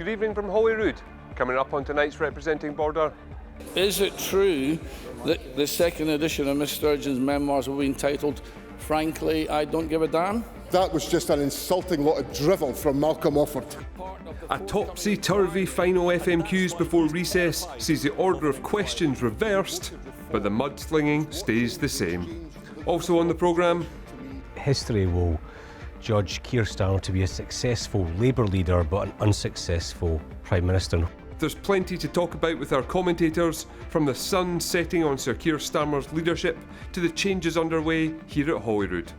Good evening from Holyrood. Coming up on tonight's Representing Border. Is it true that the second edition of Miss Sturgeon's memoirs will be entitled, Frankly, I Don't Give a Damn? That was just an insulting lot of drivel from Malcolm Offord. A topsy-turvy final FMQs before recess sees the order of questions reversed, but the mud-slinging stays the same. Also on the programme, history will judge Keir Starmer to be a successful Labour leader but an unsuccessful Prime Minister. There's plenty to talk about with our commentators, from the sun setting on Sir Keir Starmer's leadership to the changes underway here at Holyrood.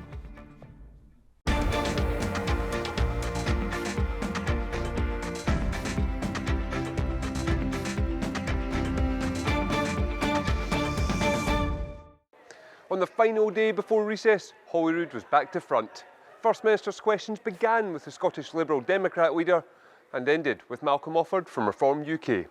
On the final day before recess, Holyrood was back to front. First Minister's questions began with the Scottish Liberal Democrat leader and ended with Malcolm Offord from Reform UK.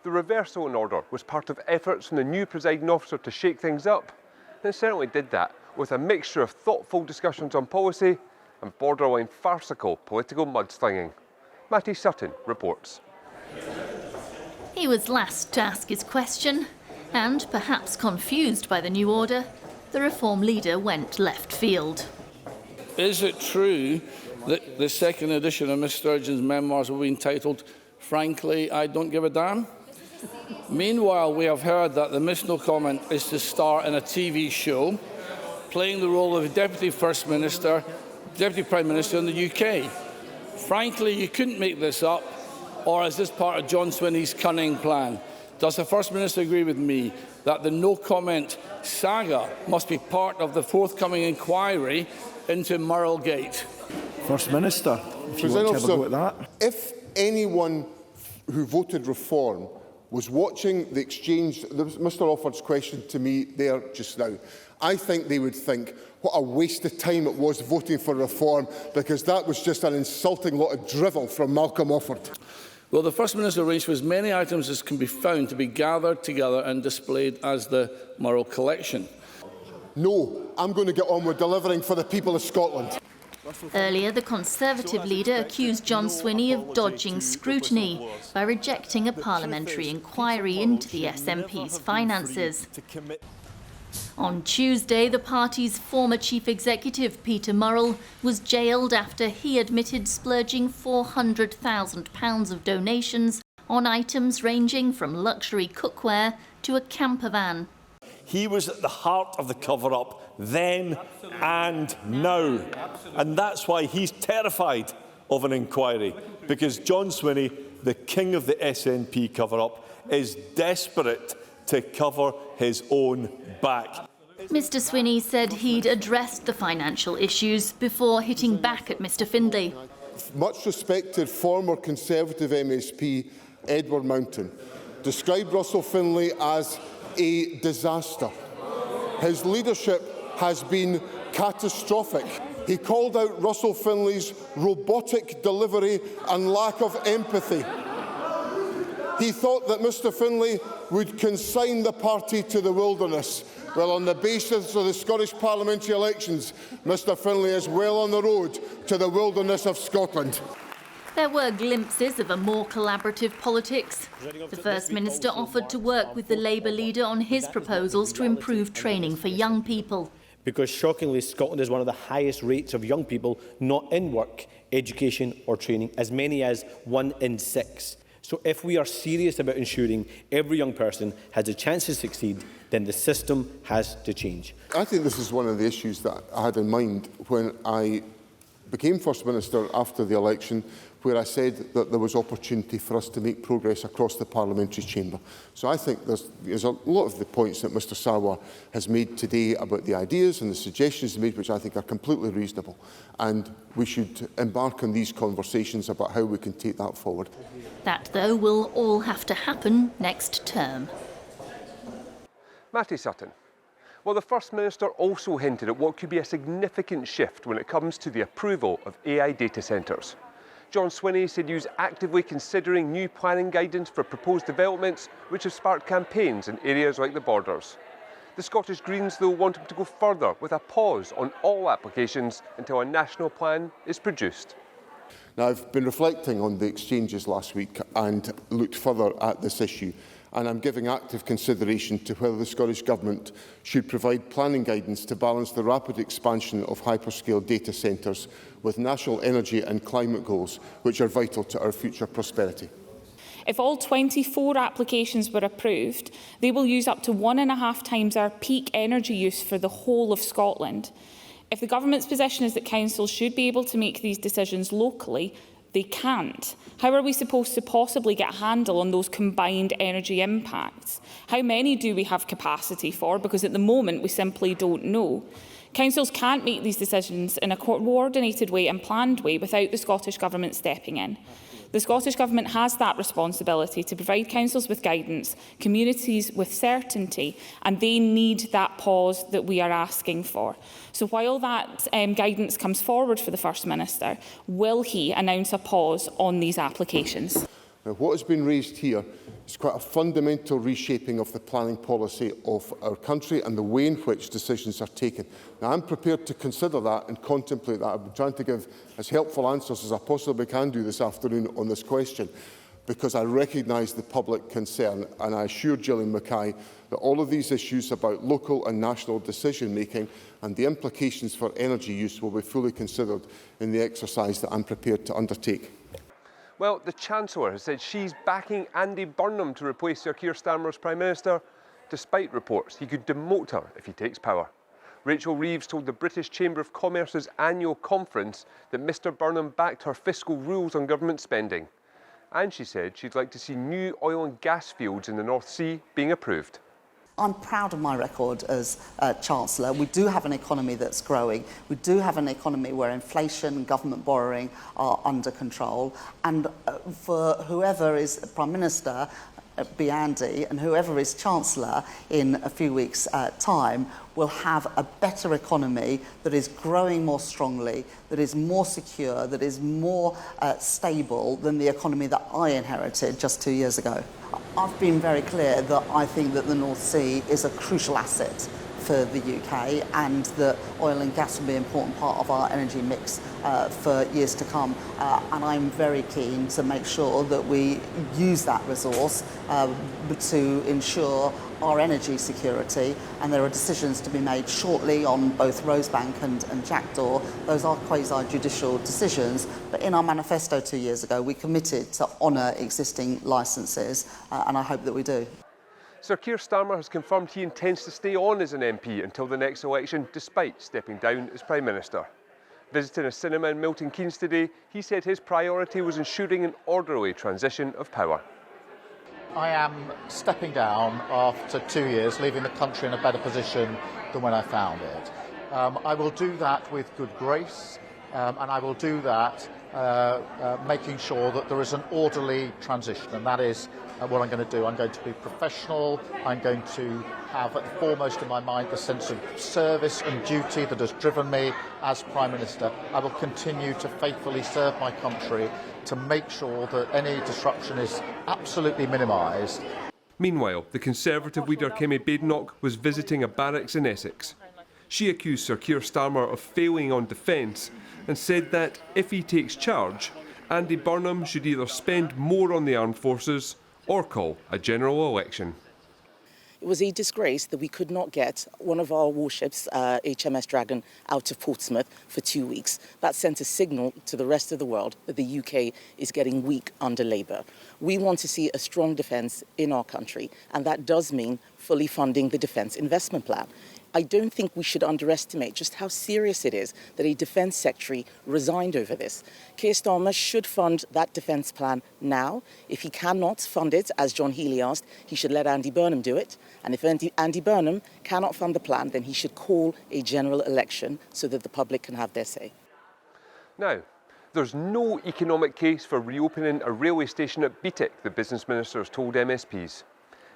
The reversal in order was part of efforts from the new presiding officer to shake things up, and it certainly did that with a mixture of thoughtful discussions on policy and borderline farcical political mudslinging. Matty Sutton reports. He was last to ask his question, and perhaps confused by the new order, the Reform leader went left field. Is it true that the second edition of Miss Sturgeon's memoirs will be entitled, Frankly, I Don't Give a Damn? Meanwhile, we have heard that the Miss No Comment is to star in a TV show, playing the role of Deputy Prime Minister in the UK. Frankly, you couldn't make this up, or is this part of John Swinney's cunning plan? Does the First Minister agree with me that the no comment saga must be part of the forthcoming inquiry into Murrell Gate? First Minister, if you want to have a go at that. If anyone who voted Reform was watching the exchange, Mr Offord's question to me there just now, I think they would think what a waste of time it was voting for Reform, because that was just an insulting lot of drivel from Malcolm Offord. Well, the First Minister arranged for as many items as can be found to be gathered together and displayed as the Murrell collection. No, I'm going to get on with delivering for the people of Scotland. Earlier, the Conservative leader accused John Swinney of dodging scrutiny by rejecting a parliamentary inquiry into the SNP's finances. On Tuesday, the party's former chief executive, Peter Murrell, was jailed after he admitted splurging £400,000 of donations on items ranging from luxury cookware to a camper van. He was at the heart of the cover-up then and now. And that's why he's terrified of an inquiry, because John Swinney, the king of the SNP cover-up, is desperate to cover his own back. Mr Swinney said he'd addressed the financial issues before hitting back at Mr Findlay. Much respected former Conservative MSP Edward Mountain described Russell Findlay as a disaster. His leadership has been catastrophic. He called out Russell Findlay's robotic delivery and lack of empathy. He thought that Mr Findlay would consign the party to the wilderness. Well, on the basis of the Scottish parliamentary elections, Mr Findlay is well on the road to the wilderness of Scotland. There were glimpses of a more collaborative politics. The First Minister offered to work with the Labour leader on his proposals to improve training for young people. Because shockingly, Scotland is one of the highest rates of young people not in work, education or training, as many as 1 in 6. So if we are serious about ensuring every young person has a chance to succeed, then the system has to change. I think this is one of the issues that I had in mind when I became First Minister after the election, where I said that there was opportunity for us to make progress across the parliamentary chamber. So I think there's a lot of the points that Mr Sarwar has made today about the ideas and the suggestions he made, which I think are completely reasonable. And we should embark on these conversations about how we can take that forward. That, though, will all have to happen next term. Matty Sutton. Well, the First Minister also hinted at what could be a significant shift when it comes to the approval of AI data centres. John Swinney said he was actively considering new planning guidance for proposed developments, which have sparked campaigns in areas like the Borders. The Scottish Greens, though, want him to go further with a pause on all applications until a national plan is produced. Now, I've been reflecting on the exchanges last week and looked further at this issue, and I'm giving active consideration to whether the Scottish Government should provide planning guidance to balance the rapid expansion of hyperscale data centres with national energy and climate goals, which are vital to our future prosperity. If all 24 applications were approved, they will use up to 1.5 times our peak energy use for the whole of Scotland. If the Government's position is that councils should be able to make these decisions locally, they can't. How are we supposed to possibly get a handle on those combined energy impacts? How many do we have capacity for? Because at the moment we simply don't know. Councils can't make these decisions in a coordinated way and planned way without the Scottish Government stepping in. The Scottish Government has that responsibility to provide councils with guidance, communities with certainty, and they need that pause that we are asking for. So while that guidance comes forward for the First Minister, will he announce a pause on these applications? Now, what has been raised here is quite a fundamental reshaping of the planning policy of our country and the way in which decisions are taken. Now, I'm prepared to consider that and contemplate that. I've been trying to give as helpful answers as I possibly can do this afternoon on this question, because I recognise the public concern, and I assure Gillian Mackay that all of these issues about local and national decision-making and the implications for energy use will be fully considered in the exercise that I'm prepared to undertake. Well, the Chancellor has said she's backing Andy Burnham to replace Sir Keir Starmer as Prime Minister, despite reports he could demote her if he takes power. Rachel Reeves told the British Chamber of Commerce's annual conference that Mr Burnham backed her fiscal rules on government spending. And she said she'd like to see new oil and gas fields in the North Sea being approved. I'm proud of my record as Chancellor. We do have an economy that's growing. We do have an economy where inflation and government borrowing are under control. And for whoever is Prime Minister, be Andy, and whoever is Chancellor in a few weeks' time, will have a better economy that is growing more strongly, that is more secure, that is more stable than the economy that I inherited just 2 years ago. I've been very clear that I think that the North Sea is a crucial asset for the UK and that oil and gas will be an important part of our energy mix for years to come. And I'm very keen to make sure that we use that resource to ensure our energy security, and there are decisions to be made shortly on both Rosebank and Jackdaw. Those are quasi-judicial decisions, but in our manifesto 2 years ago we committed to honour existing licences, and I hope that we do. Sir Keir Starmer has confirmed he intends to stay on as an MP until the next election, despite stepping down as Prime Minister. Visiting a cinema in Milton Keynes today, he said his priority was ensuring an orderly transition of power. I am stepping down after 2 years, leaving the country in a better position than when I found it. I will do that with good grace, and I will do that making sure that there is an orderly transition, and that is what I'm going to do. I'm going to be professional. I'm going to have foremost in my mind the sense of service and duty that has driven me as Prime Minister. I will continue to faithfully serve my country to make sure that any disruption is absolutely minimised. Meanwhile, the Conservative leader Kemi Badenoch was visiting a barracks in Essex. She accused Sir Keir Starmer of failing on defence and said that if he takes charge, Andy Burnham should either spend more on the armed forces or call a general election. It was a disgrace that we could not get one of our warships, HMS Dragon, out of Portsmouth for 2 weeks. That sent a signal to the rest of the world that the UK is getting weak under Labour. We want to see a strong defence in our country, and that does mean fully funding the Defence Investment Plan. I don't think we should underestimate just how serious it is that a Defence Secretary resigned over this. Keir Starmer should fund that defence plan now. If he cannot fund it, as John Healey asked, he should let Andy Burnham do it. And if Andy Burnham cannot fund the plan, then he should call a general election so that the public can have their say. Now, there's no economic case for reopening a railway station at Beatwick, the Business Minister has told MSPs.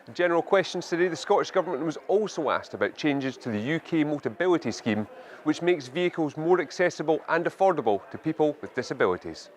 In general questions today, the Scottish Government was also asked about changes to the UK Motability Scheme, which makes vehicles more accessible and affordable to people with disabilities.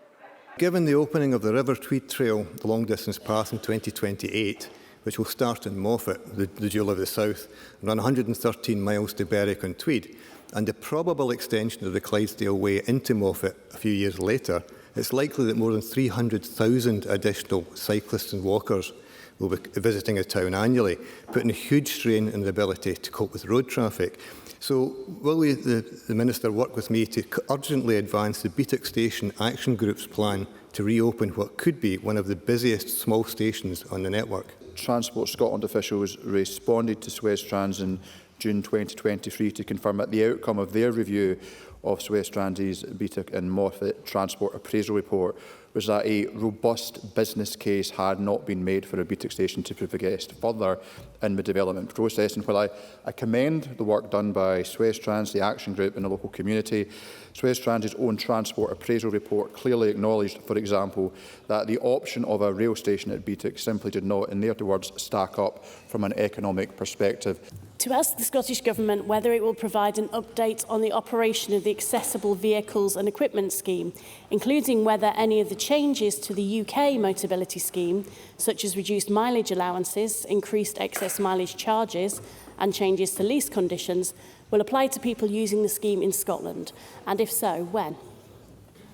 Given the opening of the River Tweed Trail, the long-distance path in 2028, which will start in Moffat, the jewel of the south, and run 113 miles to Berwick-on-Tweed, and the probable extension of the Clydesdale Way into Moffat a few years later, it's likely that more than 300,000 additional cyclists and walkers will be visiting a town annually, putting a huge strain on the ability to cope with road traffic. So will the Minister work with me to urgently advance the Beatwick Station Action Group's plan to reopen what could be one of the busiest small stations on the network? Transport Scotland officials responded to Suez Trans in June 2023 to confirm that the outcome of their review of Suez Trans's Beatwick and Moffat Transport Appraisal Report was that a robust business case had not been made for a Beatwick station to progress further in the development process. And while I commend the work done by Suez Trans, the Action Group and the local community, Suez Trans's own transport appraisal report clearly acknowledged, for example, that the option of a rail station at Beatwick simply did not, in their words, stack up from an economic perspective. To ask the Scottish Government whether it will provide an update on the operation of the Accessible Vehicles and Equipment Scheme, including whether any of the changes to the UK Motability Scheme, such as reduced mileage allowances, increased excess mileage charges and changes to lease conditions, will apply to people using the scheme in Scotland, and if so, when?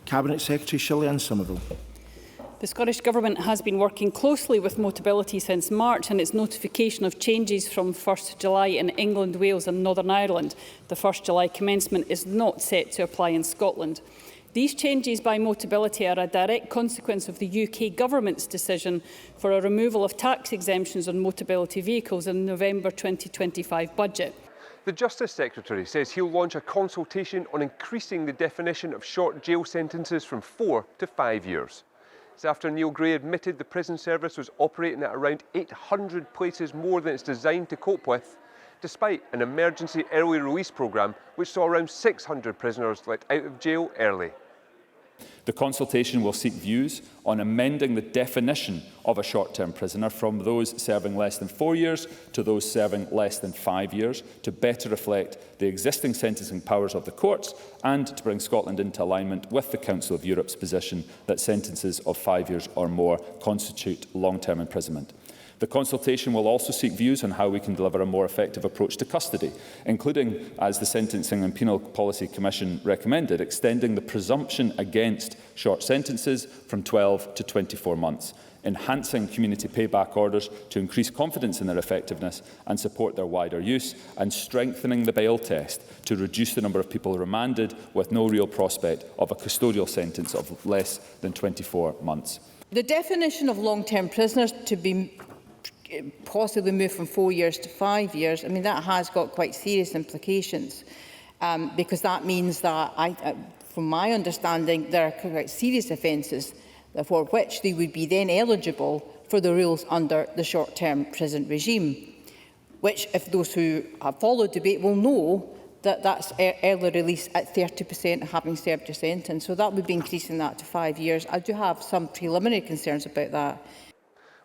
Cabinet Secretary Shirley-Ann Somerville. The Scottish Government has been working closely with Motability since March, and its notification of changes from 1st July in England, Wales and Northern Ireland. The 1st July commencement is not set to apply in Scotland. These changes by Motability are a direct consequence of the UK Government's decision for a removal of tax exemptions on Motability vehicles in the November 2025 budget. The Justice Secretary says he'll launch a consultation on increasing the definition of short jail sentences from 4 to 5 years. It's after Neil Gray admitted the prison service was operating at around 800 places more than it's designed to cope with, despite an emergency early release programme which saw around 600 prisoners let out of jail early. The consultation will seek views on amending the definition of a short-term prisoner from those serving less than 4 years to those serving less than 5 years to better reflect the existing sentencing powers of the courts and to bring Scotland into alignment with the Council of Europe's position that sentences of 5 years or more constitute long-term imprisonment. The consultation will also seek views on how we can deliver a more effective approach to custody, including, as the Sentencing and Penal Policy Commission recommended, extending the presumption against short sentences from 12 to 24 months, enhancing community payback orders to increase confidence in their effectiveness and support their wider use, and strengthening the bail test to reduce the number of people remanded with no real prospect of a custodial sentence of less than 24 months. The definition of long-term prisoners to be possibly moved from 4 years to 5 years, I mean, that has got quite serious implications, because that means that, from my understanding, there are quite serious offences for which they would be then eligible for the rules under the short-term prison regime, which, if those who have followed debate will know, that's early release at 30% having served your sentence. So that would be increasing that to 5 years. I do have some preliminary concerns about that.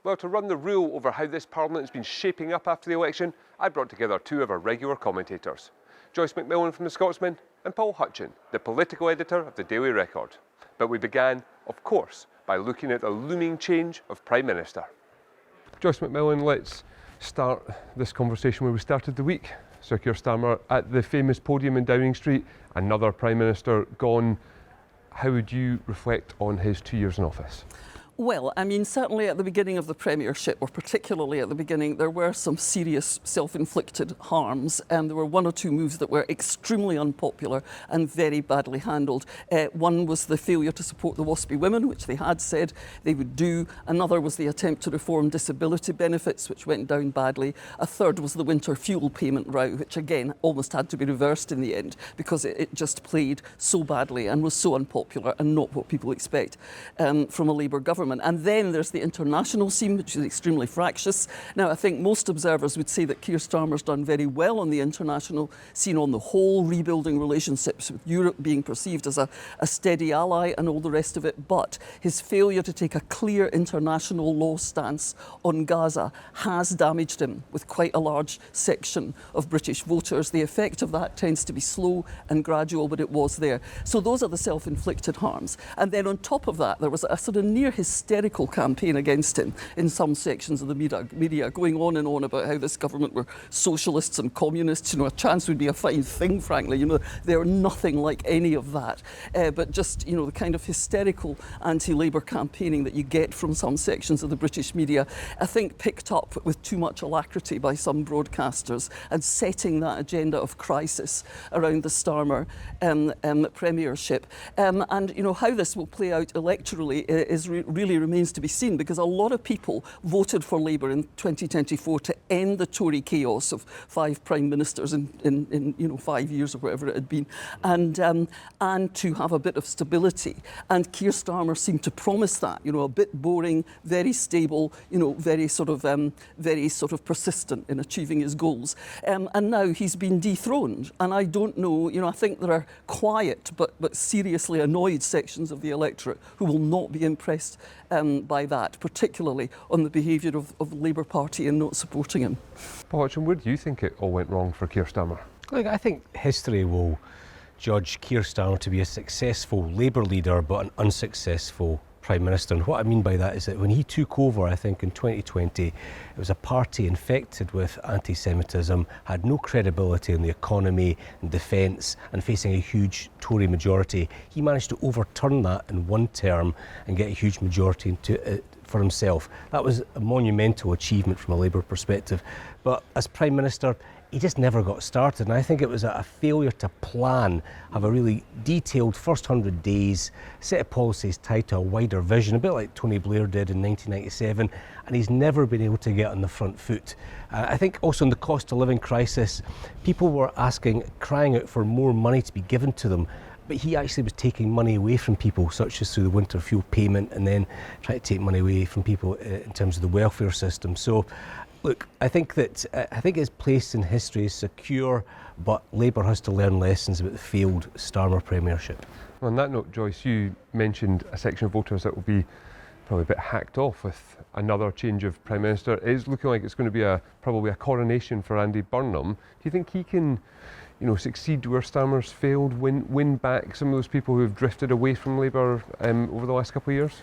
Well, to run the rule over how this Parliament has been shaping up after the election, I brought together two of our regular commentators, Joyce McMillan from The Scotsman and Paul Hutchin, the political editor of the Daily Record. But we began, of course, by looking at the looming change of Prime Minister. Joyce McMillan, let's start this conversation where we started the week. Sir Keir Starmer at the famous podium in Downing Street, another Prime Minister gone. How would you reflect on his 2 years in office? Well, I mean, certainly at the beginning of the premiership, or particularly at the beginning, there were some serious self-inflicted harms, and there were one or two moves that were extremely unpopular and very badly handled. One was the failure to support the WASPy women, which they had said they would do. Another was the attempt to reform disability benefits, which went down badly. A third was the winter fuel payment row, which again almost had to be reversed in the end because it just played so badly and was so unpopular and not what people expect from a Labour government. And then there's the international scene, which is extremely fractious. Now, I think most observers would say that Keir Starmer's done very well on the international scene on the whole, rebuilding relationships with Europe, being perceived as a steady ally and all the rest of it. But his failure to take a clear international law stance on Gaza has damaged him with quite a large section of British voters. The effect of that tends to be slow and gradual, but it was there. So those are the self-inflicted harms. And then on top of that, there was a sort of near hysterical campaign against him in some sections of the media, going on and on about how this government were socialists and communists. You know, a chance would be a fine thing, frankly. You know, they're nothing like any of that. But just, you know, the kind of hysterical anti-Labour campaigning that you get from some sections of the British media, I think picked up with too much alacrity by some broadcasters and setting that agenda of crisis around the Starmer premiership. And, you know, how this will play out electorally really remains to be seen, because a lot of people voted for Labour in 2024 to end the Tory chaos of 5 prime ministers in you know, 5 years or whatever it had been, and to have a bit of stability. And Keir Starmer seemed to promise that, you know, a bit boring, very stable, you know, very sort of persistent in achieving his goals. And now he's been dethroned. And I don't know, you know, I think there are quiet but seriously annoyed sections of the electorate who will not be impressed by that, particularly on the behaviour of the Labour Party in not supporting him. Paul Hutchin, where do you think it all went wrong for Keir Starmer? Look, I think history will judge Keir Starmer to be a successful Labour leader but an unsuccessful Prime Minister. And what I mean by that is that when he took over, I think in 2020, it was a party infected with anti-Semitism, had no credibility in the economy and defence, and facing a huge Tory majority. He managed to overturn that in one term and get a huge majority for himself. That was a monumental achievement from a Labour perspective. But as Prime Minister, he just never got started, and I think it was a failure to plan, have a really detailed first 100 days, set of policies tied to a wider vision, a bit like Tony Blair did in 1997, and he's never been able to get on the front foot. I think also in the cost of living crisis, people were crying out for more money to be given to them, but he actually was taking money away from people, such as through the winter fuel payment, and then trying to take money away from people in terms of the welfare system. So, look, I think his place in history is secure, but Labour has to learn lessons about the failed Starmer premiership. Well, on that note, Joyce, you mentioned a section of voters that will be probably a bit hacked off with another change of Prime Minister. It is looking like it's going to be probably a coronation for Andy Burnham. Do you think he can, you know, succeed where Starmer's failed, win back some of those people who have drifted away from Labour over the last couple of years?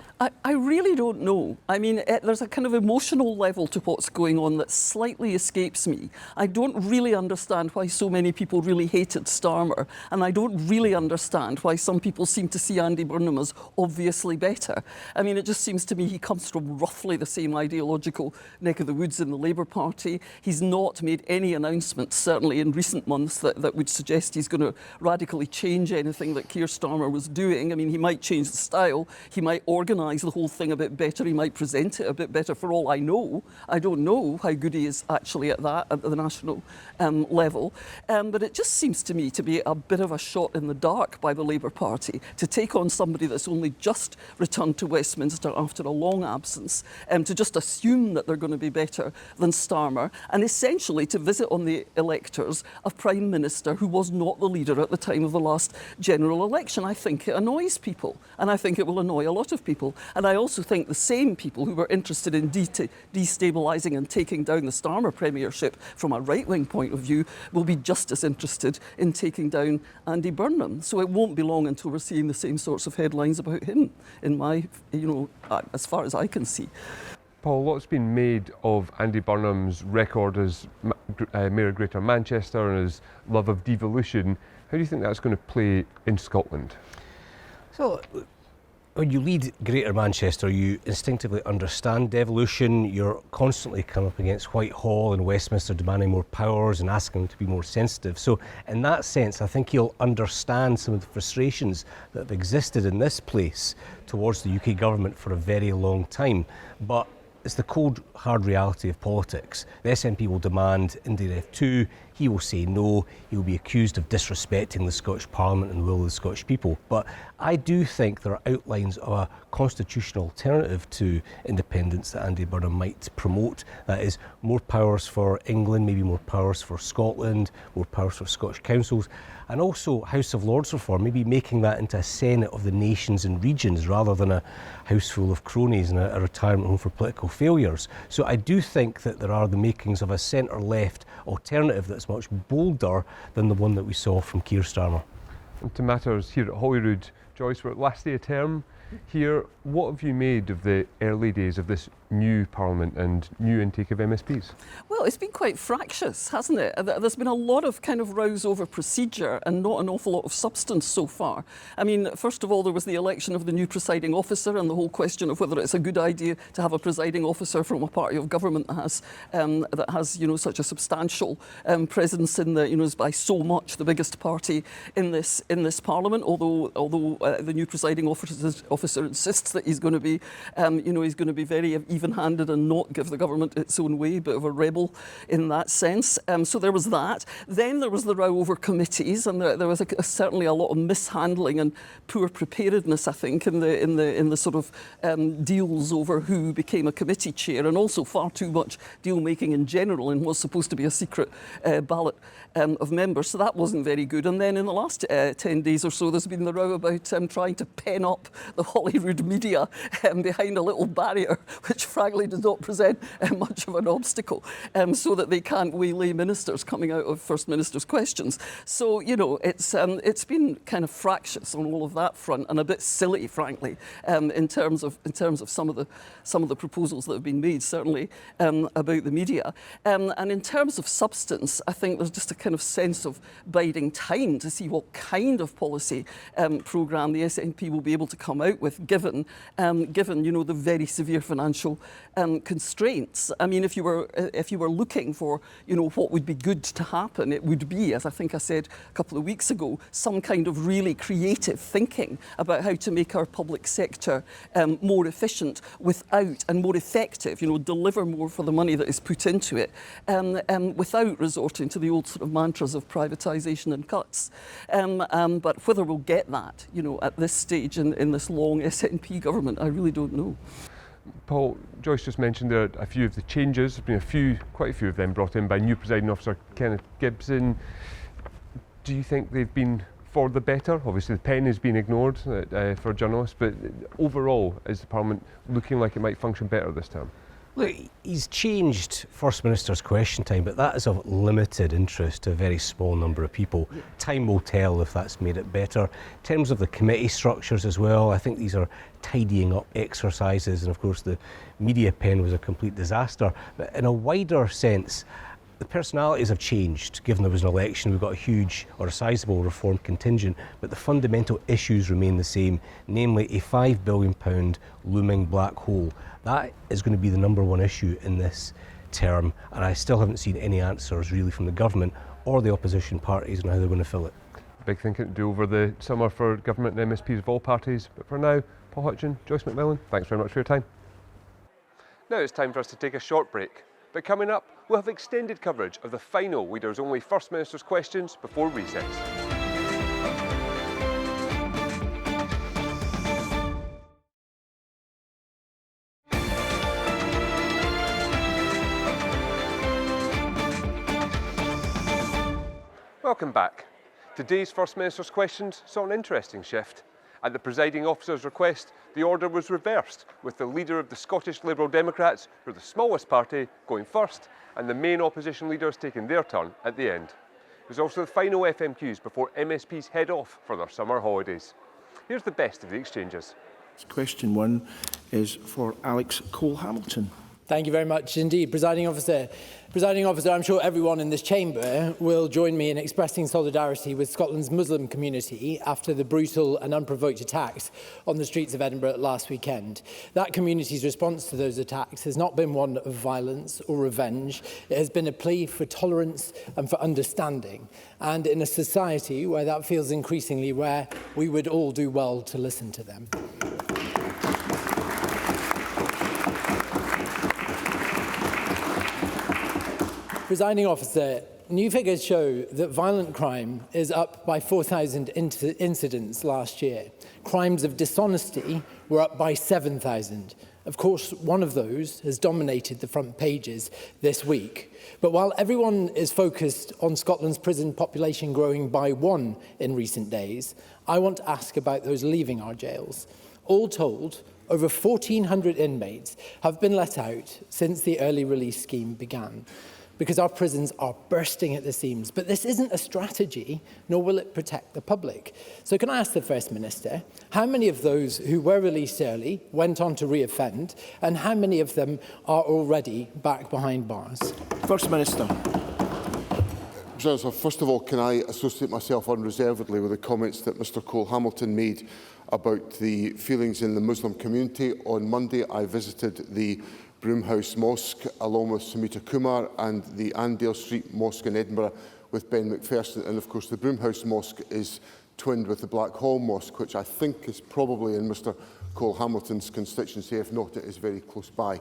I really don't know. I mean, there's a kind of emotional level to what's going on that slightly escapes me. I don't really understand why so many people really hated Starmer, and I don't really understand why some people seem to see Andy Burnham as obviously better. I mean, it just seems to me he comes from roughly the same ideological neck of the woods in the Labour Party. He's not made any announcements, certainly in recent months, that would suggest he's going to radically change anything that Keir Starmer was doing. I mean, he might change the style, he might organise the whole thing a bit better, he might present it a bit better, for all I know. I don't know how good he is actually at that at the national level. But it just seems to me to be a bit of a shot in the dark by the Labour Party to take on somebody that's only just returned to Westminster after a long absence, to just assume that they're going to be better than Starmer, and essentially to visit on the electors a Prime Minister who was not the leader at the time of the last general election. I think it annoys people, and I think it will annoy a lot of people. And I also think the same people who were interested in destabilising and taking down the Starmer premiership from a right-wing point of view will be just as interested in taking down Andy Burnham. So it won't be long until we're seeing the same sorts of headlines about him, in my, you know, as far as I can see. Paul, a lot's been made of Andy Burnham's record as Mayor of Greater Manchester and his love of devolution. How do you think that's going to play in Scotland? So, when you lead Greater Manchester, you instinctively understand devolution. You're constantly coming up against Whitehall and Westminster demanding more powers and asking them to be more sensitive. So in that sense, I think you'll understand some of the frustrations that have existed in this place towards the UK government for a very long time. But it's the cold, hard reality of politics. The SNP will demand India F2, he will say no, he will be accused of disrespecting the Scottish Parliament and the will of the Scottish people. But I do think there are outlines of a constitutional alternative to independence that Andy Burnham might promote. That is more powers for England, maybe more powers for Scotland, more powers for Scottish councils, and also House of Lords reform, maybe making that into a Senate of the nations and regions rather than a house full of cronies and a retirement home for political failures. So I do think that there are the makings of a centre-left alternative that's much bolder than the one that we saw from Keir Starmer. And to matters here at Holyrood, Joyce, we're at last day of term. here. What have you made of the early days of this new Parliament and new intake of MSPs? Well, it's been quite fractious, hasn't it? There's been a lot of kind of rows over procedure and not an awful lot of substance so far. I mean, first of all, there was the election of the new presiding officer and the whole question of whether it's a good idea to have a presiding officer from a party of government that has, you know, such a substantial presence in the, you know, is by so much the biggest party in this Parliament. Although the new presiding officer insists that he's going to be, you know, he's going to be very even-handed and not give the government its own way, a bit of a rebel in that sense. So there was that. Then there was the row over committees, and there was certainly a lot of mishandling and poor preparedness, I think, in the sort of deals over who became a committee chair, and also far too much deal-making in general in what's supposed to be a secret ballot of members. So that wasn't very good. And then in the last 10 days or so, there's been the row about trying to pen up the Holyrood media behind a little barrier, which frankly does not present much of an obstacle, so that they can't waylay ministers coming out of First Minister's questions. So, you know, it's been kind of fractious on all of that front, and a bit silly, frankly, in terms of some of the proposals that have been made, certainly about the media. And in terms of substance, I think there's just a kind of sense of biding time to see what kind of policy programme the SNP will be able to come out with, given you know, the very severe financial constraints. I mean, if you were looking for, you know, what would be good to happen, it would be, as I think I said a couple of weeks ago, some kind of really creative thinking about how to make our public sector more efficient without, and more effective, you know, deliver more for the money that is put into it, without resorting to the old sort of mantras of privatisation and cuts. But whether we'll get that, you know, at this stage in this long SNP government, I really don't know. Paul, Joyce just mentioned there are a few of the changes. There's been quite a few of them brought in by new presiding officer Kenneth Gibson. Do you think they've been for the better? Obviously the pen has been ignored for journalists, but overall, is the Parliament looking like it might function better this term? Look, he's changed First Minister's question time, but that is of limited interest to a very small number of people. Time will tell if that's made it better. In terms of the committee structures as well, I think these are tidying up exercises, and of course the media pen was a complete disaster. But in a wider sense, the personalities have changed. Given there was an election, we've got a huge or a sizable reform contingent, but the fundamental issues remain the same, namely a £5 billion looming black hole. That is going to be the number one issue in this term, and I still haven't seen any answers really from the government or the opposition parties on how they're going to fill it. Big thinking to do over the summer for government and MSPs of all parties, but for now, Paul Hutchin, Joyce McMillan, thanks very much for your time. Now it's time for us to take a short break, but coming up, we'll have extended coverage of the final Leaders Only First Minister's questions before recess. Welcome back. Today's First Minister's questions saw an interesting shift. At the presiding officer's request, the order was reversed, with the leader of the Scottish Liberal Democrats, who are the smallest party, going first, and the main opposition leaders taking their turn at the end. It was also the final FMQs before MSPs head off for their summer holidays. Here's the best of the exchanges. Question one is for Alex Cole-Hamilton. Thank you very much indeed, Presiding Officer. Presiding Officer, I'm sure everyone in this chamber will join me in expressing solidarity with Scotland's Muslim community after the brutal and unprovoked attacks on the streets of Edinburgh last weekend. That community's response to those attacks has not been one of violence or revenge. It has been a plea for tolerance and for understanding. And in a society where that feels increasingly rare, we would all do well to listen to them. Presiding Officer, new figures show that violent crime is up by 4,000 incidents last year. Crimes of dishonesty were up by 7,000. Of course, one of those has dominated the front pages this week. But while everyone is focused on Scotland's prison population growing by 1 in recent days, I want to ask about those leaving our jails. All told, over 1,400 inmates have been let out since the early release scheme began. because our prisons are bursting at the seams. But this isn't a strategy, nor will it protect the public. So can I ask the First Minister, how many of those who were released early went on to re-offend, and how many of them are already back behind bars? First Minister. First of all, can I associate myself unreservedly with the comments that Mr Cole-Hamilton made about the feelings in the Muslim community? On Monday, I visited the Broomhouse Mosque along with Samita Kumar and the Andale Street Mosque in Edinburgh with Ben McPherson. And of course, the Broomhouse Mosque is twinned with the Blackhall Mosque, which I think is probably in Mr Cole-Hamilton's constituency. If not, it is very close by.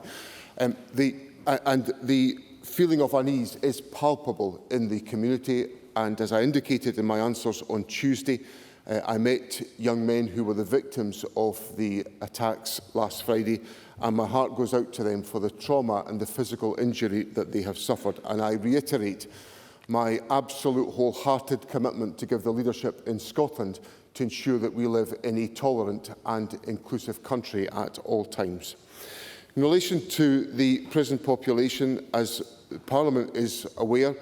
The feeling of unease is palpable in the community, and as I indicated in my answers on Tuesday, I met young men who were the victims of the attacks last Friday, and my heart goes out to them for the trauma and the physical injury that they have suffered. And I reiterate my absolute wholehearted commitment to give the leadership in Scotland to ensure that we live in a tolerant and inclusive country at all times. In relation to the prison population, as Parliament is aware,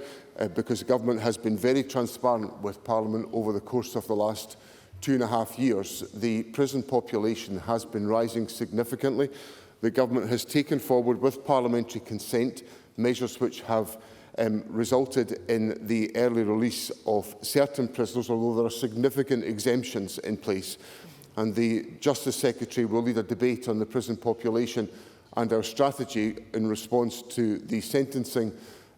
because the Government has been very transparent with Parliament over the course of the last 2.5 years, the prison population has been rising significantly. The Government has taken forward, with parliamentary consent, measures which have resulted in the early release of certain prisoners, although there are significant exemptions in place. And the Justice Secretary will lead a debate on the prison population and our strategy in response to the sentencing,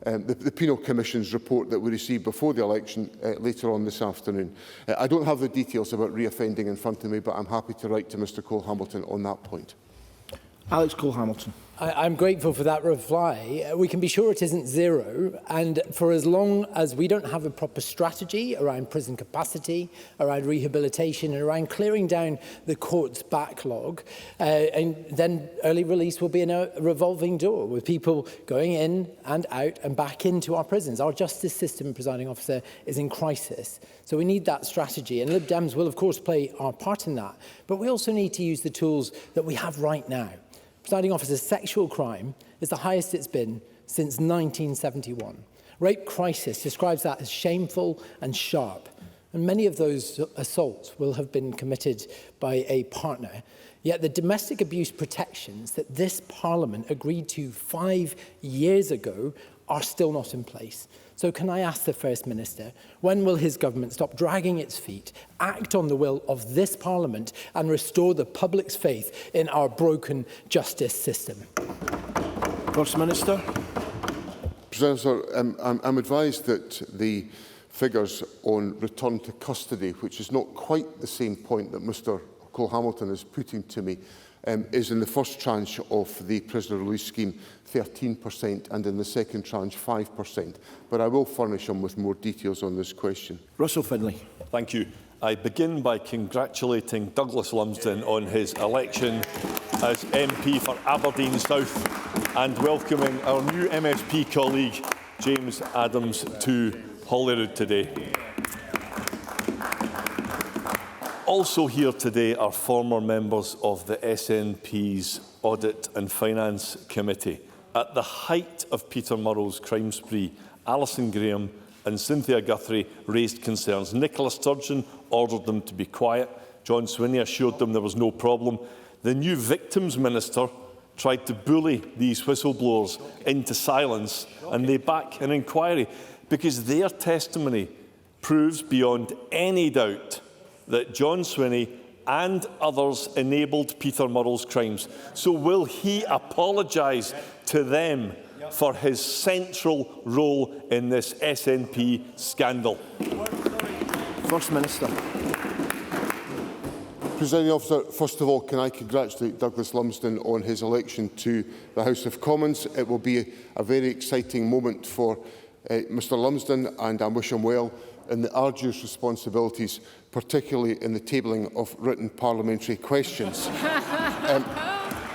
the Penal Commission's report that we received before the election later on this afternoon. I don't have the details about reoffending in front of me, but I'm happy to write to Mr Cole-Hamilton on that point. Alex Cole-Hamilton. I'm grateful for that reply. We can be sure it isn't zero, and for as long as we don't have a proper strategy around prison capacity, around rehabilitation, and around clearing down the court's backlog, and then early release will be in a revolving door with people going in and out and back into our prisons. Our justice system, Presiding Officer, is in crisis. So we need that strategy, and Lib Dems will, of course, play our part in that. But we also need to use the tools that we have right now. Presiding Officer, sexual crime is the highest it's been since 1971. Rape crisis describes that as shameful and sharp. And many of those assaults will have been committed by a partner. Yet the domestic abuse protections that this Parliament agreed to 5 years ago are still not in place. So can I ask the First Minister, when will his government stop dragging its feet, act on the will of this Parliament and restore the public's faith in our broken justice system? First Minister. I'm advised that the figures on return to custody, which is not quite the same point that Mr Cole-Hamilton is putting to me, is in the first tranche of the prisoner release scheme 13% and in the second tranche 5%. But I will furnish him with more details on this question. Russell Findlay. Thank you. I begin by congratulating Douglas Lumsden on his election as MP for Aberdeen South and welcoming our new MSP colleague James Adams to Holyrood today. Also here today are former members of the SNP's Audit and Finance Committee. At the height of Peter Murrell's crime spree, Alison Graham and Cynthia Guthrie raised concerns. Nicola Sturgeon ordered them to be quiet. John Swinney assured them there was no problem. The new Victims Minister tried to bully these whistleblowers into silence, and they back an inquiry because their testimony proves beyond any doubt that John Swinney and others enabled Peter Murrell's crimes. So will he apologise to them for his central role in this SNP scandal? First Minister. Presiding Officer, first of all, can I congratulate Douglas Lumsden on his election to the House of Commons. It will be a very exciting moment for Mr Lumsden, and I wish him well in the arduous responsibilities, particularly in the tabling of written parliamentary questions.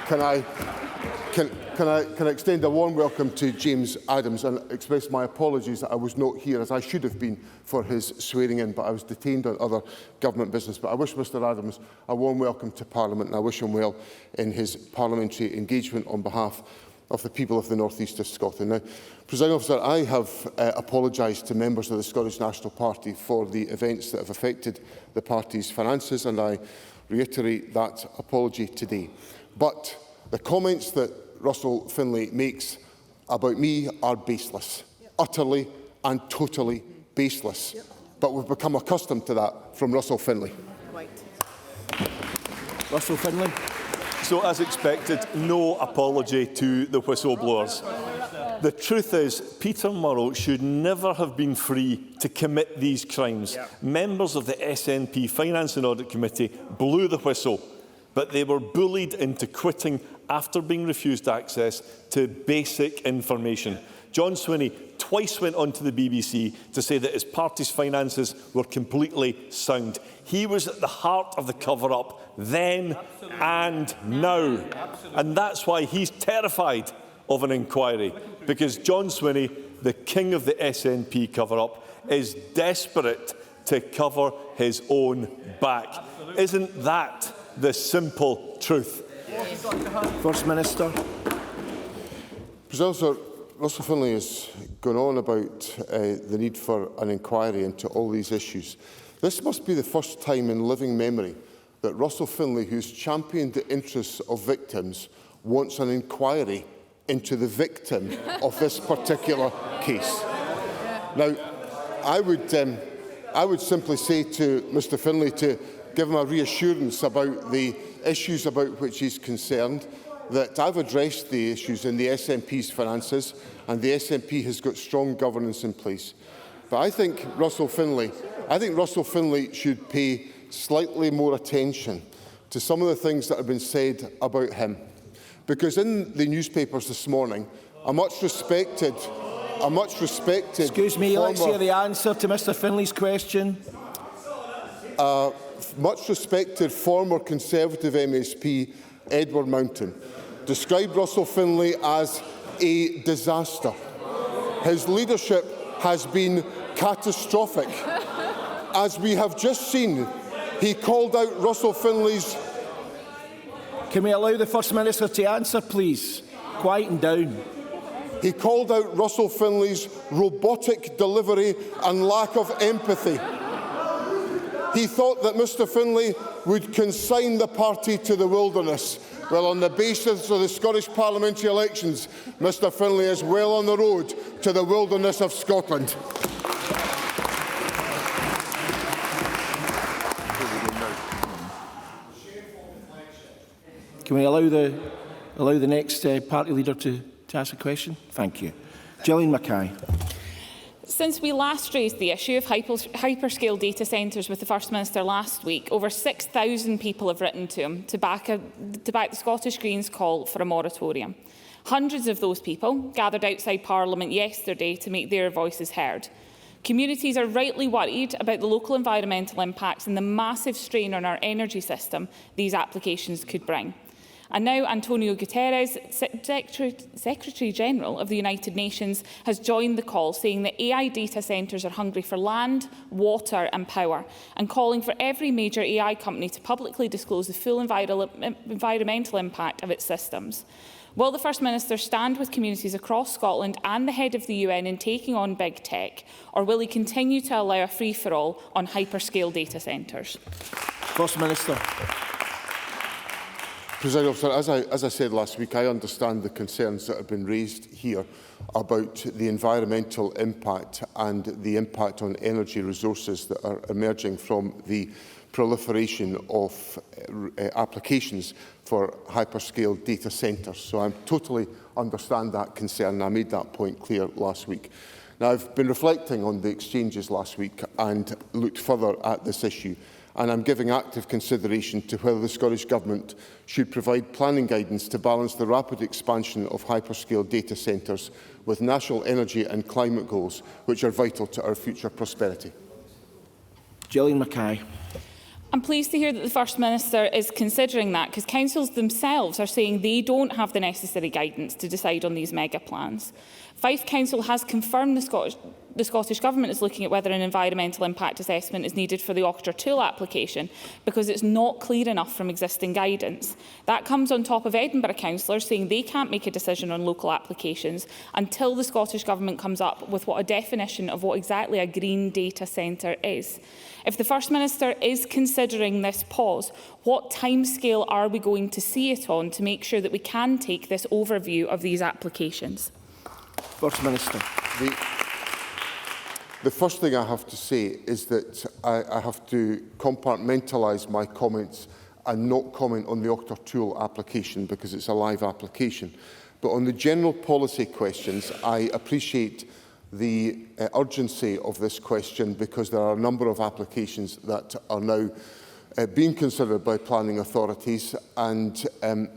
Can I extend a warm welcome to James Adams and express my apologies that I was not here, as I should have been, for his swearing-in, but I was detained on other government business. But I wish Mr Adams a warm welcome to Parliament, and I wish him well in his parliamentary engagement on behalf of the people of the North East of Scotland. Now, Presiding Officer, I have apologised to members of the Scottish National Party for the events that have affected the party's finances, and I reiterate that apology today. But the comments that Russell Findlay makes about me are baseless, utterly and totally baseless. But we've become accustomed to that from Russell Findlay. Russell Findlay. So, as expected, no apology to the whistleblowers. The truth is, Peter Murrell should never have been free to commit these crimes. Members of the SNP Finance and Audit Committee blew the whistle, but they were bullied into quitting after being refused access to basic information. John Swinney twice went onto the BBC to say that his party's finances were completely sound. He was at the heart of the cover-up then and now. And that's why he's terrified of an inquiry, because John Swinney, the king of the SNP cover-up, is desperate to cover his own back. Isn't that the simple truth? First Minister. President, Russell Findlay has gone on about the need for an inquiry into all these issues. This must be the first time in living memory that Russell Findlay, who's championed the interests of victims, wants an inquiry into the victim of this particular case. Now, I would simply say to Mr Findlay to give him a reassurance about the issues about which he's concerned, that I've addressed the issues in the SNP's finances, and the SNP has got strong governance in place. But I think Russell Findlay should pay slightly more attention to some of the things that have been said about him. Because in the newspapers this morning, a much respected Excuse me, let's hear the answer to Mr Findlay's question. Much respected former Conservative MSP, Edward Mountain, described Russell Findlay as a disaster. His leadership has been catastrophic. As we have just seen, he called out Russell Findlay's... Can we allow the First Minister to answer, please? Quieten down. He called out Russell Findlay's robotic delivery and lack of empathy. He thought that Mr Findlay would consign the party to the wilderness. Well, on the basis of the Scottish parliamentary elections, Mr Findlay is well on the road to the wilderness of Scotland. Can we allow the next party leader to ask a question? Thank you. Gillian Mackay. Since we last raised the issue of hyperscale data centres with the First Minister last week, over 6,000 people have written to him to back the Scottish Greens' call for a moratorium. Hundreds of those people gathered outside Parliament yesterday to make their voices heard. Communities are rightly worried about the local environmental impacts and the massive strain on our energy system these applications could bring. And now Antonio Guterres, Secretary-General of the United Nations, has joined the call, saying that AI data centres are hungry for land, water and power, and calling for every major AI company to publicly disclose the full environmental impact of its systems. Will the First Minister stand with communities across Scotland and the head of the UN in taking on big tech, or will he continue to allow a free-for-all on hyperscale data centres? First Minister. Presiding Officer, as I said last week, I understand the concerns that have been raised here about the environmental impact and the impact on energy resources that are emerging from the proliferation of applications for hyperscale data centres. So I totally understand that concern, and I made that point clear last week. Now, I've been reflecting on the exchanges last week and looked further at this issue, and I'm giving active consideration to whether the Scottish Government should provide planning guidance to balance the rapid expansion of hyperscale data centres with national energy and climate goals, which are vital to our future prosperity. Gillian Mackay. I'm pleased to hear that the First Minister is considering that, because councils themselves are saying they don't have the necessary guidance to decide on these mega plans. Fife Council has confirmed the Scottish Government is looking at whether an environmental impact assessment is needed for the Offord tool application because it's not clear enough from existing guidance. That comes on top of Edinburgh councillors saying they can't make a decision on local applications until the Scottish Government comes up with what a definition of what exactly a green data centre is. If the First Minister is considering this pause, what timescale are we going to see it on to make sure that we can take this overview of these applications? First Minister. The first thing I have to say is that I have to compartmentalise my comments and not comment on the Offord tool application because it's a live application. But on the general policy questions, I appreciate the urgency of this question because there are a number of applications that are now being considered by planning authorities, and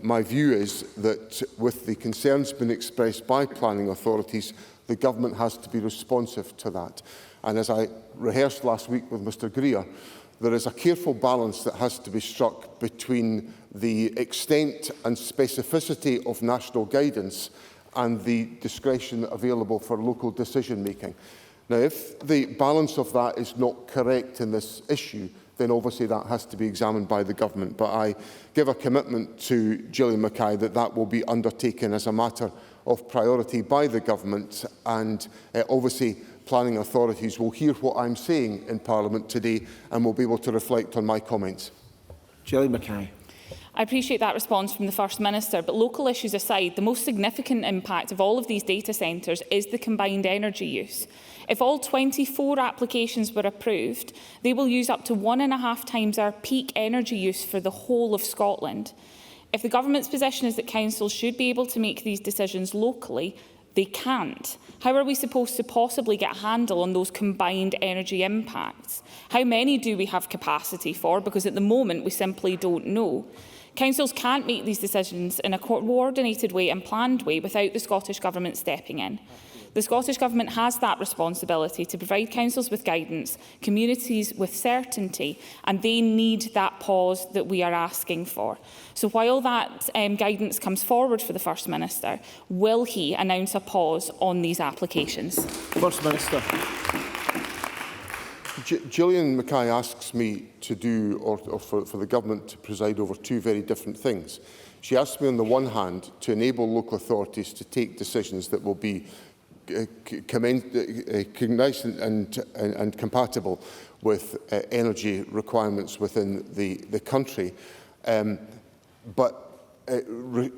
my view is that with the concerns being expressed by planning authorities, the government has to be responsive to that. And as I rehearsed last week with Mr Greer, there is a careful balance that has to be struck between the extent and specificity of national guidance and the discretion available for local decision making. Now, if the balance of that is not correct in this issue, then obviously that has to be examined by the government. But I give a commitment to Gillian Mackay that that will be undertaken as a matter of priority by the government, and obviously planning authorities will hear what I'm saying in Parliament today and will be able to reflect on my comments. Gillian Mackay. I appreciate that response from the First Minister, but local issues aside, the most significant impact of all of these data centres is the combined energy use. If all 24 applications were approved, they will use up to 1.5 times our peak energy use for the whole of Scotland. If the Government's position is that councils should be able to make these decisions locally, they can't. How are we supposed to possibly get a handle on those combined energy impacts? How many do we have capacity for? Because at the moment we simply don't know. Councils can't make these decisions in a coordinated way and planned way without the Scottish Government stepping in. The Scottish Government has that responsibility to provide councils with guidance, communities with certainty, and they need that pause that we are asking for. So while that guidance comes forward for the First Minister, will he announce a pause on these applications? First Minister. Gillian Mackay asks me to do, or for the Government to preside over two very different things. She asks me on the one hand to enable local authorities to take decisions that will be cognizant and compatible with energy requirements within the country, but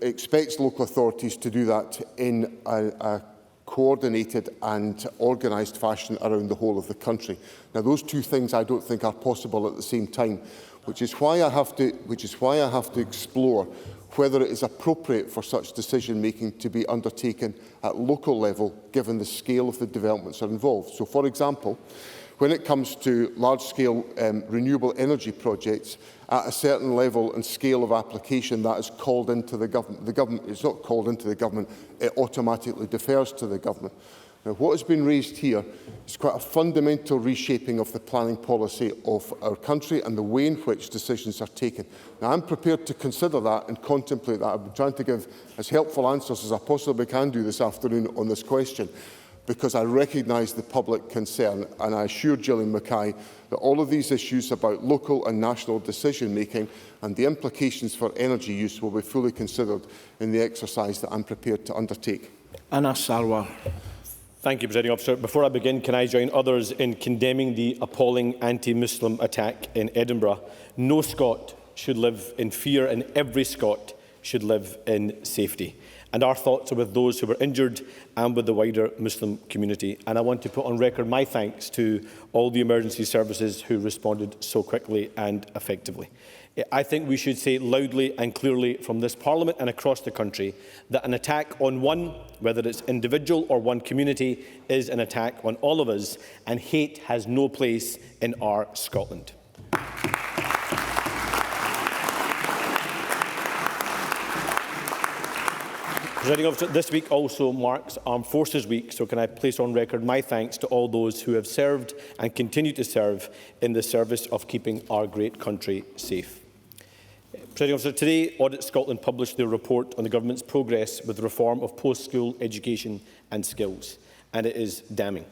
expects local authorities to do that in a coordinated and organised fashion around the whole of the country. Now, those two things I don't think are possible at the same time, which is why I have to explore whether it is appropriate for such decision-making to be undertaken at local level, given the scale of the developments that are involved. So, for example, when it comes to large-scale renewable energy projects, at a certain level and scale of application that is called into the government is not called into the government, it automatically defers to the government. Now, what has been raised here is quite a fundamental reshaping of the planning policy of our country and the way in which decisions are taken. Now, I'm prepared to consider that and contemplate that. I've been trying to give as helpful answers as I possibly can do this afternoon on this question, because I recognise the public concern, and I assure Gillian Mackay that all of these issues about local and national decision-making and the implications for energy use will be fully considered in the exercise that I'm prepared to undertake. Anna Sarwar. Thank you, Presiding Officer. Before I begin, can I join others in condemning the appalling anti-Muslim attack in Edinburgh? No Scot should live in fear, and every Scot should live in safety. And our thoughts are with those who were injured and with the wider Muslim community. And I want to put on record my thanks to all the emergency services who responded so quickly and effectively. I think we should say loudly and clearly from this Parliament and across the country that an attack on one, whether it's individual or one community, is an attack on all of us, and hate has no place in our Scotland. Presiding Officer, this week also marks Armed Forces Week, so can I place on record my thanks to all those who have served and continue to serve in the service of keeping our great country safe. Presiding Officer, today Audit Scotland published their report on the Government's progress with the reform of post-school education and skills, and it is damning.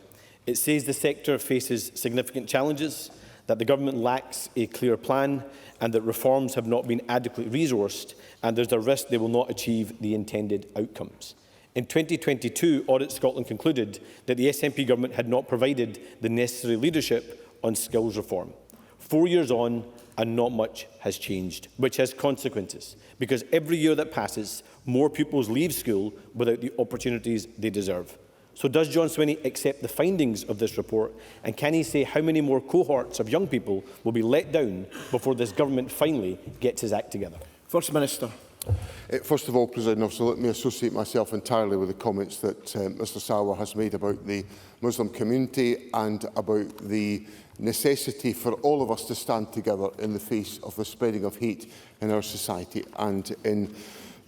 It says the sector faces significant challenges, that the Government lacks a clear plan, and that reforms have not been adequately resourced, and there's a risk they will not achieve the intended outcomes. In 2022, Audit Scotland concluded that the SNP Government had not provided the necessary leadership on skills reform. 4 years on, and not much has changed, which has consequences, because every year that passes, more pupils leave school without the opportunities they deserve. So does John Swinney accept the findings of this report, and can he say how many more cohorts of young people will be let down before this Government finally gets his act together? First Minister. First of all, President Officer, let me associate myself entirely with the comments that Mr Sarwar has made about the Muslim community and about the necessity for all of us to stand together in the face of the spreading of hate in our society. And in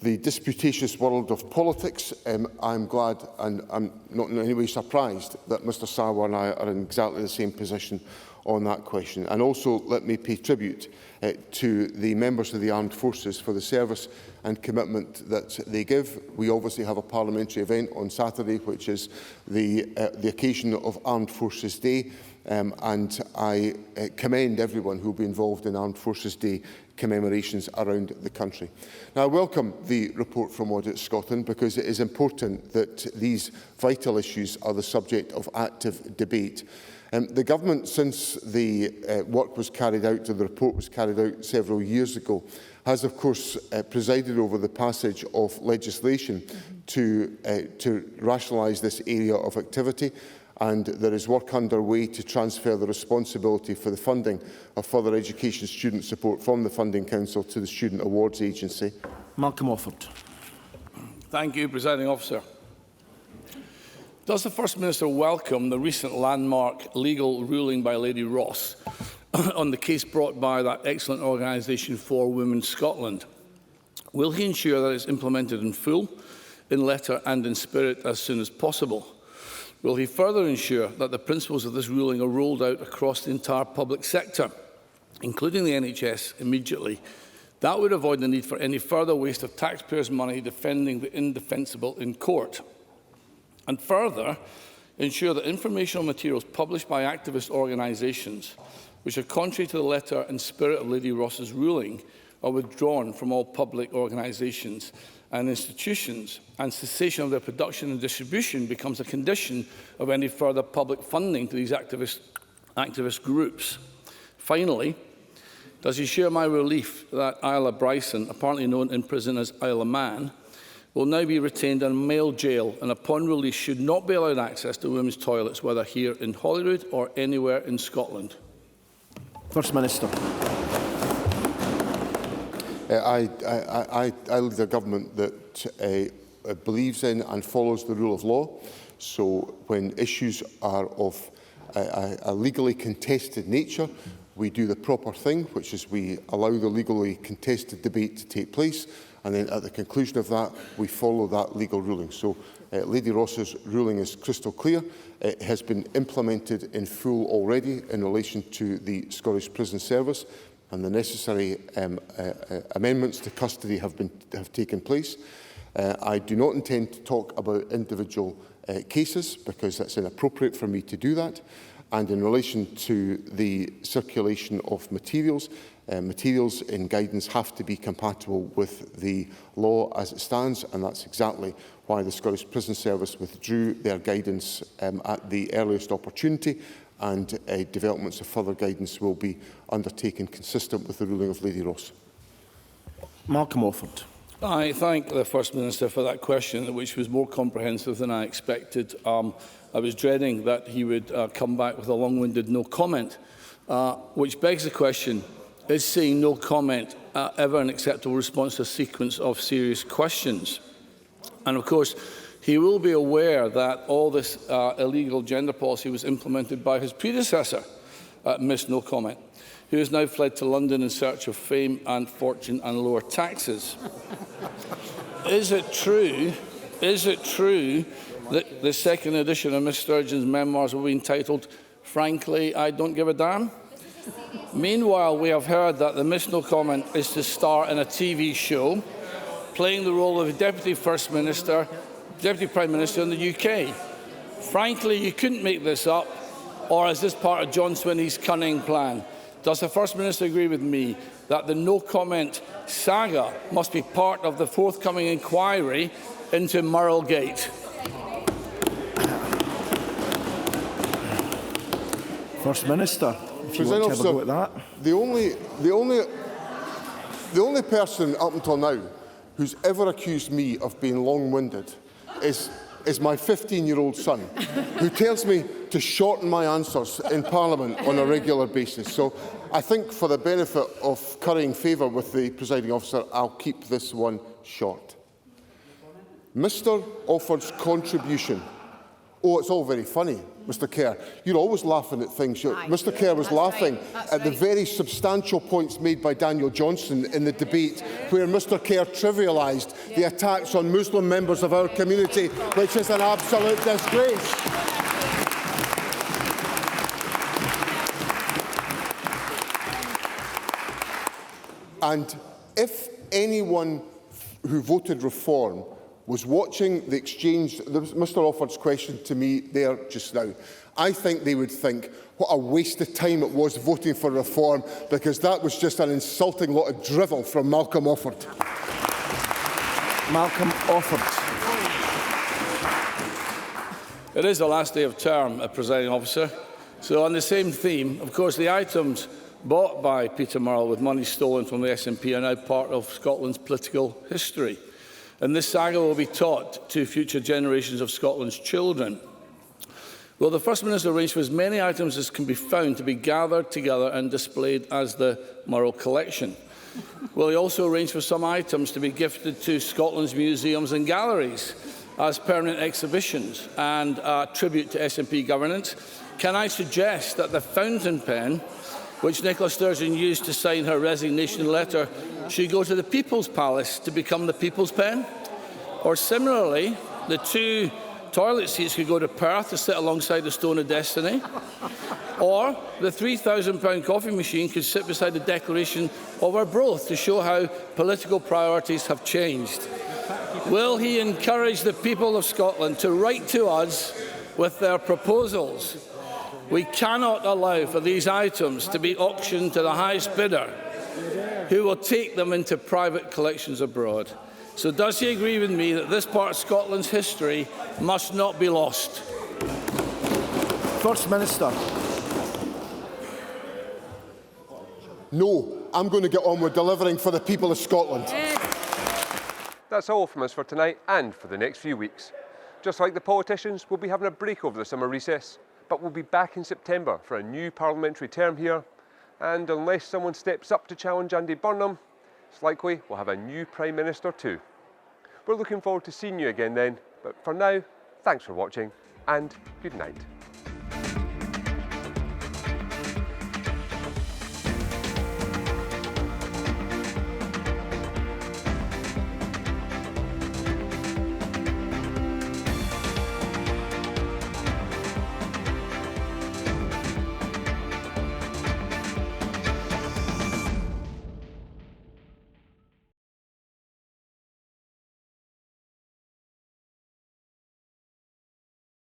the disputatious world of politics, I'm glad and I'm not in any way surprised that Mr Sarwar and I are in exactly the same position on that question. And also let me pay tribute to the members of the Armed Forces for the service and commitment that they give. We obviously have a parliamentary event on Saturday, which is the occasion of Armed Forces Day, and I commend everyone who will be involved in Armed Forces Day commemorations around the country. Now, I welcome the report from Audit Scotland because it is important that these vital issues are the subject of active debate. The Government, since the work was carried out, or the report was carried out several years ago, has of course presided over the passage of legislation to rationalise this area of activity, and there is work underway to transfer the responsibility for the funding of further education student support from the Funding Council to the Student Awards Agency. Malcolm Offord. Thank you, Presiding Officer. Does the First Minister welcome the recent landmark legal ruling by Lady Ross on the case brought by that excellent organisation for Women Scotland? Will he ensure that it's implemented in full, in letter and in spirit as soon as possible? Will he further ensure that the principles of this ruling are rolled out across the entire public sector, including the NHS, immediately? That would avoid the need for any further waste of taxpayers' money defending the indefensible in court. And further, ensure that informational materials published by activist organisations, which are contrary to the letter and spirit of Lady Ross's ruling, are withdrawn from all public organisations and institutions, and cessation of their production and distribution becomes a condition of any further public funding to these activist groups. Finally, does he share my relief that Isla Bryson, apparently known in prison as Isla Man, will now be retained in a male jail and upon release should not be allowed access to women's toilets, whether here in Holyrood or anywhere in Scotland? First Minister. I lead a government that believes in and follows the rule of law. So when issues are of a legally contested nature, we do the proper thing, which is we allow the legally contested debate to take place, and then at the conclusion of that, we follow that legal ruling. So Lady Ross's ruling is crystal clear. It has been implemented in full already in relation to the Scottish Prison Service, and the necessary amendments to custody have taken place. I do not intend to talk about individual cases because that's inappropriate for me to do that. And in relation to the circulation of materials, materials in guidance have to be compatible with the law as it stands, and that's exactly why the Scottish Prison Service withdrew their guidance at the earliest opportunity, and developments of further guidance will be undertaken consistent with the ruling of Lady Ross. Malcolm Offord. I thank the First Minister for that question, which was more comprehensive than I expected. I was dreading that he would come back with a long-winded no comment, which begs the question, is saying no comment ever an acceptable response to a sequence of serious questions? And of course, he will be aware that all this illegal gender policy was implemented by his predecessor, Miss No Comment, who has now fled to London in search of fame and fortune and lower taxes. Is it true that the second edition of Miss Sturgeon's memoirs will be entitled, "Frankly, I Don't Give a Damn"? Meanwhile, we have heard that the miss no comment is to star in a TV show playing the role of a Deputy Prime Minister in the UK. Frankly, you couldn't make this up, or is this part of John Swinney's cunning plan? Does the First Minister agree with me that the no-comment saga must be part of the forthcoming inquiry into Murrell Gate? First Minister, if you want to have a go at that. The only person up until now who's ever accused me of being long-winded is my 15-year-old son, who tells me to shorten my answers in Parliament on a regular basis. So I think for the benefit of currying favour with the presiding officer, I'll keep this one short. Mr Offord's contribution. Oh, it's all very funny, Mr Kerr. You're always laughing at things. Mr Kerr was laughing at the very substantial points made by Daniel Johnson in the debate, where Mr Kerr trivialised the attacks on Muslim members of our community, which is an absolute disgrace. And if anyone who voted reform was watching the exchange, Mr Offord's question to me there just now, I think they would think what a waste of time it was voting for reform, because that was just an insulting lot of drivel from Malcolm Offord. Malcolm Offord. It is the last day of term, presiding officer. So on the same theme, of course, the items bought by Peter Murrell with money stolen from the SNP are now part of Scotland's political history. And this saga will be taught to future generations of Scotland's children. Will the First Minister arrange for as many items as can be found to be gathered together and displayed as the Murrell collection? Will he also arrange for some items to be gifted to Scotland's museums and galleries as permanent exhibitions and a tribute to SNP governance? Can I suggest that the fountain pen, which Nicola Sturgeon used to sign her resignation letter, should go to the People's Palace to become the People's Pen? Or similarly, the 2 toilet seats could go to Perth to sit alongside the Stone of Destiny? Or the £3,000 coffee machine could sit beside the Declaration of Arbroath to show how political priorities have changed? Will he encourage the people of Scotland to write to us with their proposals? We cannot allow for these items to be auctioned to the highest bidder, who will take them into private collections abroad. So does he agree with me that this part of Scotland's history must not be lost? First Minister. No, I'm going to get on with delivering for the people of Scotland. That's all from us for tonight and for the next few weeks. Just like the politicians, we'll be having a break over the summer recess, but we'll be back in September for a new parliamentary term here, and unless someone steps up to challenge Andy Burnham, it's likely we'll have a new Prime Minister too. We're looking forward to seeing you again then, but for now, thanks for watching and good night.